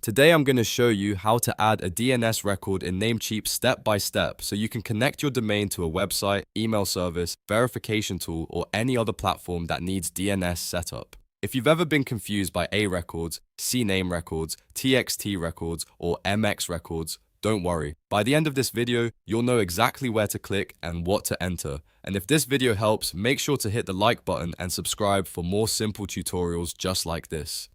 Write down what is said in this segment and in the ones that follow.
Today I'm going to show you how to add a DNS record in Namecheap step by step so you can connect your domain to a website, email service, verification tool, or any other platform that needs DNS setup. If you've ever been confused by A records, CNAME records, TXT records, or MX records, don't worry. By the end of this video, you'll know exactly where to click and what to enter. And if this video helps, make sure to hit the like button and subscribe for more simple tutorials just like this.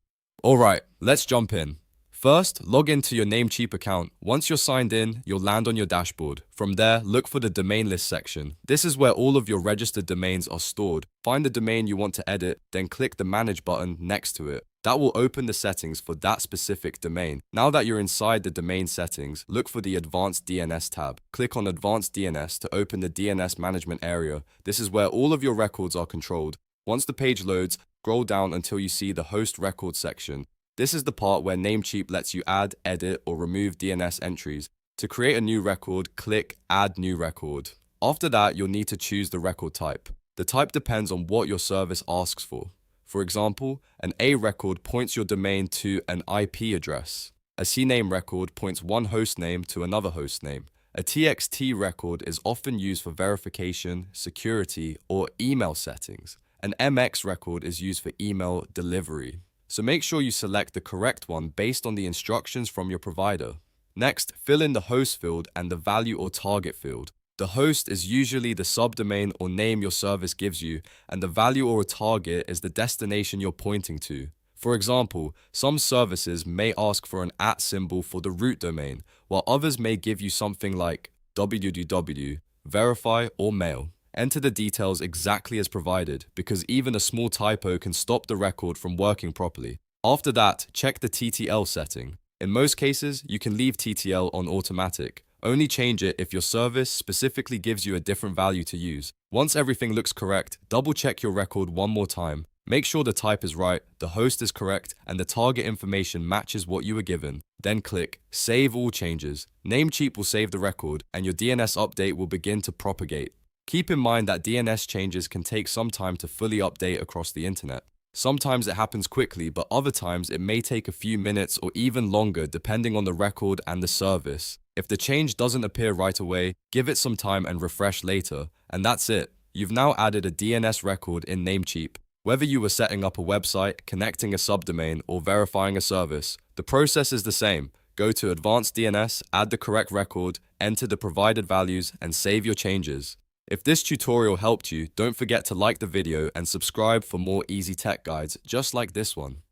Alright, let's jump in. First, log into your Namecheap account. Once you're signed in, you'll land on your dashboard. From there, look for the domain list section. This is where all of your registered domains are stored. Find the domain you want to edit, then click the Manage button next to it. That will open the settings for that specific domain. Now that you're inside the domain settings, look for the Advanced DNS tab. Click on Advanced DNS to open the DNS management area. This is where all of your records are controlled. Once the page loads, scroll down until you see the Host Records section. This is the part where Namecheap lets you add, edit, or remove DNS entries. To create a new record, click Add New Record. After that, you'll need to choose the record type. The type depends on what your service asks for. For example, an A record points your domain to an IP address. A CNAME record points one host name to another host name. A TXT record is often used for verification, security, or email settings. An MX record is used for email delivery. So make sure you select the correct one based on the instructions from your provider. Next, fill in the host field and the value or target field. The host is usually the subdomain or name your service gives you, and the value or target is the destination you're pointing to. For example, some services may ask for an @ symbol for the root domain, while others may give you something like www, verify, or mail. Enter the details exactly as provided, because even a small typo can stop the record from working properly. After that, check the TTL setting. In most cases, you can leave TTL on automatic. Only change it if your service specifically gives you a different value to use. Once everything looks correct, double check your record one more time. Make sure the type is right, the host is correct, and the target information matches what you were given. Then click Save All Changes. Namecheap will save the record, and your DNS update will begin to propagate. Keep in mind that DNS changes can take some time to fully update across the internet. Sometimes it happens quickly, but other times it may take a few minutes or even longer depending on the record and the service. If the change doesn't appear right away, give it some time and refresh later. And that's it. You've now added a DNS record in Namecheap. Whether you were setting up a website, connecting a subdomain, or verifying a service, the process is the same. Go to Advanced DNS, add the correct record, enter the provided values, and save your changes. If this tutorial helped you, don't forget to like the video and subscribe for more easy tech guides just like this one.